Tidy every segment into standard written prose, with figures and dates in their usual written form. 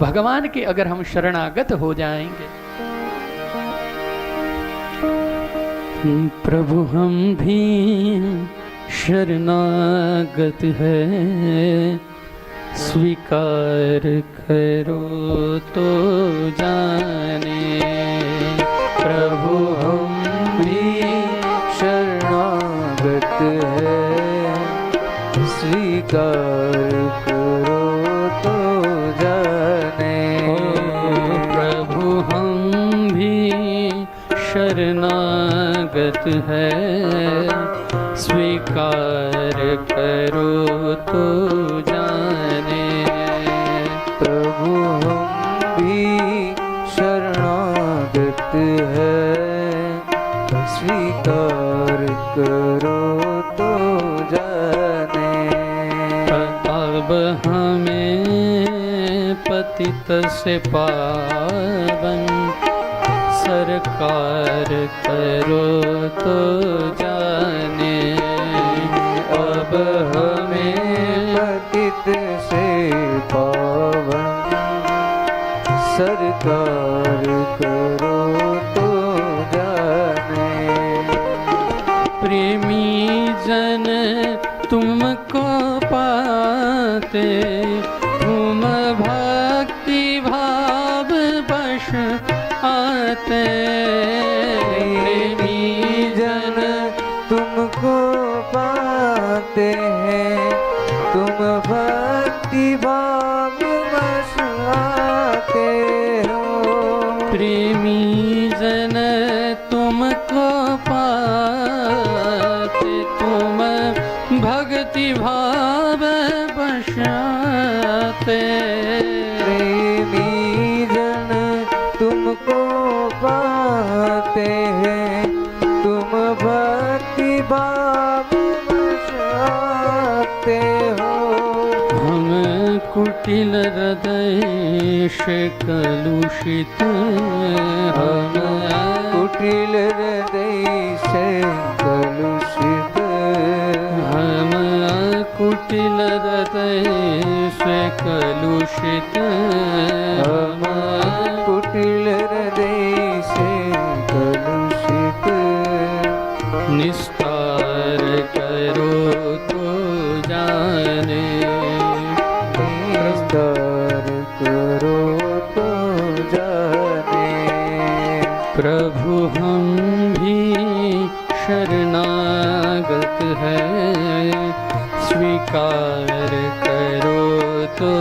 भगवान के अगर हम शरणागत हो जाएंगे, प्रभु हम भी शरणागत है, स्वीकार करो तो जाने। प्रभु हम भी शरणागत है, स्वीकार करो तो जाने। प्रभु हम भी शरणागत है, स्वीकार करो तो जाने। प्रभु हम भी शरणागत है, स्वीकार करो तो जाने। अब हमें पतित से पावन सरकार करो तो जाने। अब हमें पतित से पावन सरकार करो तो जाने। प्रेमी जन तुमको पाते, तुम भक्ति भाव बश आते। प्रेमी जन तुमको पाते हैं, तुम भक्ति भाव बश आते हो। प्रेमी जन तुमको पाते, तुम भक्ति भाव बशाते। प्रेमी जन तुमको पाते हैं, तुम भक्ति भाव बशाते हो। हम कुटिल हृदय से कलुषित, हम कुटिल हृदय से कलुषित। हम कुटिल हृदय से कलुषित। हम कुटिल हृदय से कलुषित। निस्तार करो तो जाने। निस्तार करो तो जाने। प्रभु हम भी शरणागत है, स्वीकार करो तो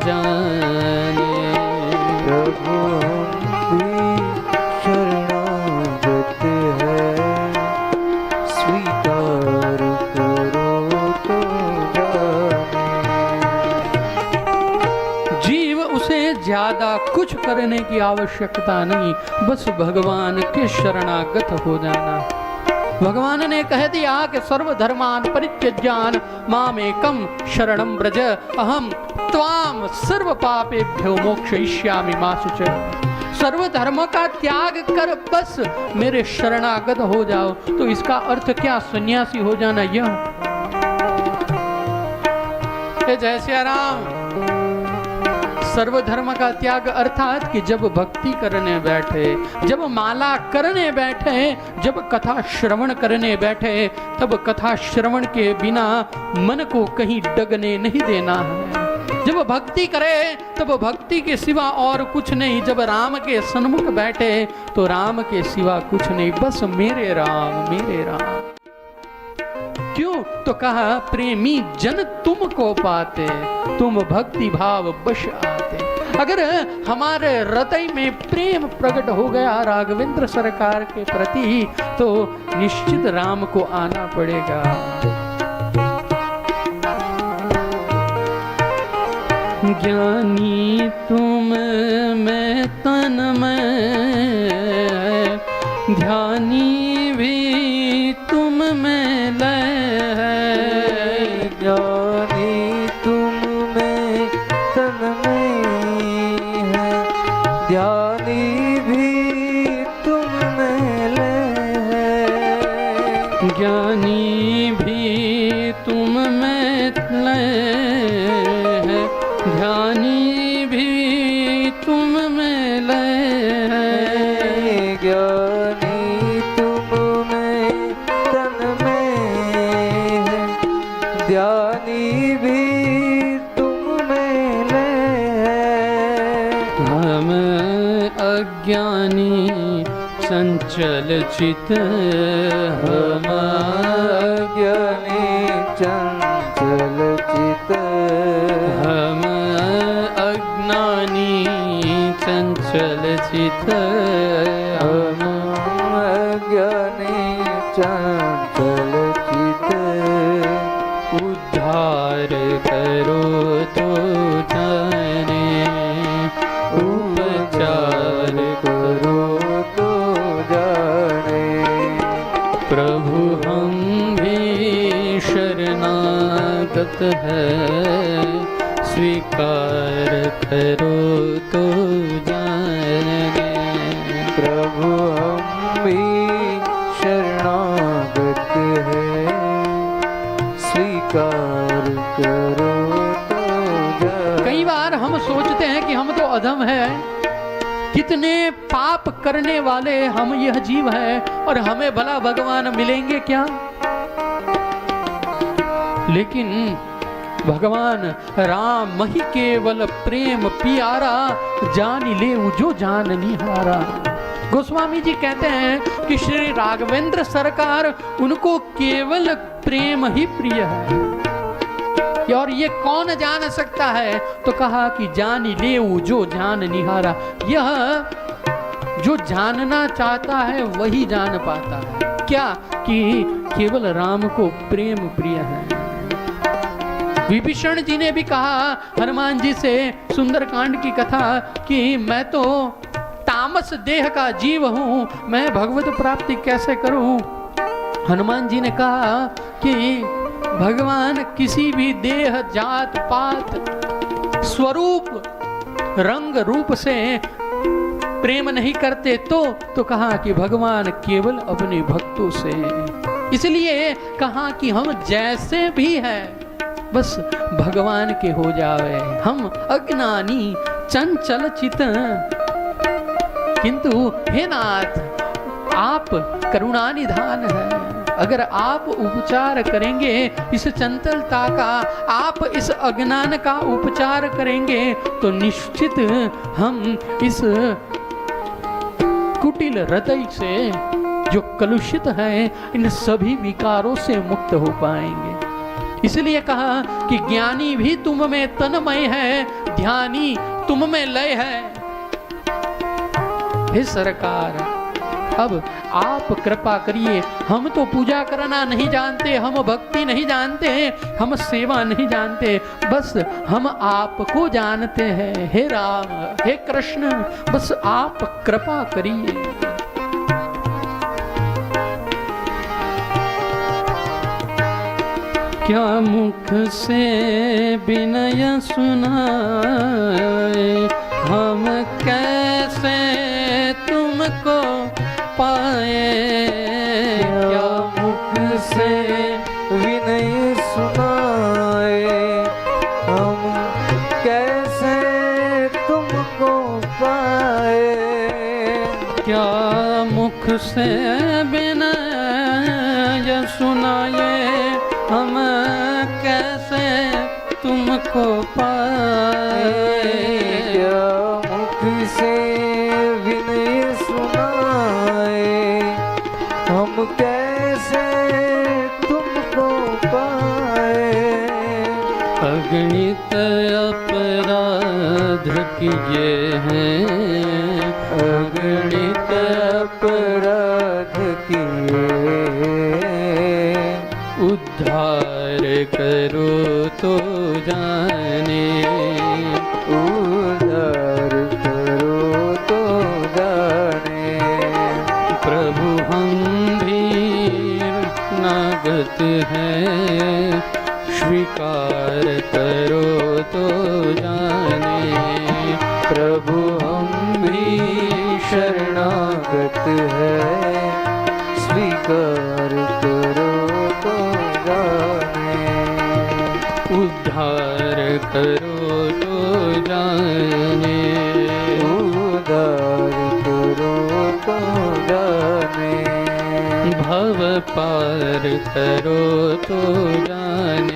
जाने। प्रभु हम भी शरणागत है, स्वीकार करो तो जाने। जीव उसे ज्यादा कुछ करने की आवश्यकता नहीं, बस भगवान के शरणागत हो जाना। भगवान ने कह दिया कि सर्वधर्मान परित्यज्यान मामेकं शरणं व्रज, अहम त्वाम सर्व पापेभ्यो मोक्षयिष्यामि मा शुचः। सर्व धर्म का त्याग कर बस मेरे शरणागत हो जाओ। तो इसका अर्थ क्या? सन्यासी हो जाना। यह जय श्री राम। सर्वधर्म का त्याग अर्थात कि जब भक्ति करने बैठे, जब माला करने बैठे, जब कथा श्रवण करने बैठे, तब कथा श्रवण के बिना मन को कहीं डगने नहीं देना है। जब भक्ति करे तब भक्ति के सिवा और कुछ नहीं। जब राम के सन्मुख बैठे तो राम के सिवा कुछ नहीं, बस मेरे राम मेरे राम। क्यों? तो कहा प्रेमी जन तुमको पाते, तुम भक्ति भाव बश आते। अगर हमारे हृदय में प्रेम प्रकट हो गया राघवेंद्र सरकार के प्रति, तो निश्चित राम को आना पड़ेगा। ज्ञानी तुम में तन में, ध्यानी भी तुम में लय है। ज्ञानी तुम में तन में है, ध्यानी भी तुम में लय है। ज्ञानी भी तुम में लय है, ध्यानी भी अज्ञानी चंचल चित, हम अज्ञानी चंचल चित, हम अज्ञानी चंचल चित, हम अज्ञानी चंचल चित, उद्धार करो तो जाने, उपचार करो तो जाने। प्रभु हम भी शरणागत है, स्वीकार करो तो जाने। प्रभु हम भी शरणागत है, स्वीकार करो तो जाने। कई बार हम सोचते हैं कि हम तो अधम हैं, कितने पाप करने वाले हम यह जीव है, और हमें भला भगवान मिलेंगे क्या? लेकिन भगवान राम ही केवल प्रेम पियारा, जान ले जो जान निहारा। गोस्वामी जी कहते हैं कि श्री राघवेंद्र सरकार उनको केवल प्रेम ही प्रिय है, और ये कौन जान सकता है? तो कहा कि जान ले जो जान निहारा। यह जो जानना चाहता है वही जान पाता है। क्या? कि केवल राम को प्रेम प्रिय है। विभीषण जी ने भी कहा हनुमान जी से, सुंदरकांड की कथा, कि मैं तो तामस देह का जीव हूं, मैं भगवत प्राप्ति कैसे करूं? हनुमान जी ने कहा कि भगवान किसी भी देह, जात पात, स्वरूप, रंग रूप से प्रेम नहीं करते। तो कहा कि भगवान केवल अपने भक्तों से। इसलिए कहा कि हम जैसे भी हैं बस भगवान के हो जावे। हम अज्ञानी चंचल चित, किंतु हे नाथ आप करुणानिधान हैं। अगर आप उपचार करेंगे इस चंचलता का, आप इस अज्ञान का उपचार करेंगे, तो निश्चित हम इस कुटिल हृदय से जो कलुषित है, इन सभी विकारों से मुक्त हो पाएंगे। इसलिए कहा कि ज्ञानी भी तुम में तन्मय है, ध्यानी तुम में लय है। हे सरकार, अब आप कृपा करिए। हम तो पूजा करना नहीं जानते, हम भक्ति नहीं जानते, हम सेवा नहीं जानते, बस हम आपको जानते हैं। हे राम, हे कृष्ण, बस आप कृपा करिए। क्या मुख से विनय सुनाए, हम कैसे तुमको पाए। क्या मुख से विनय सुनाए, हम कैसे तुमको पाए। क्या मुख से विनय सुनाए, हम कैसे तुमको पाए। क्या मुख से विनय सुनाए, हम कैसे तुमको पाए। अगणित अपराध किए हैं, अगणित अपराध किए, उद्धार करो तो जाने। उद्धार करो तो जाने। प्रभु हम भी नागत हैं, स्वीकार करो तो जाने। प्रभु हम भी शरणागत है, स्वीकार करो तो जाने। उद्धार करो तो जाने। उद्धार करो तो जाने। भव पार करो तो जाने।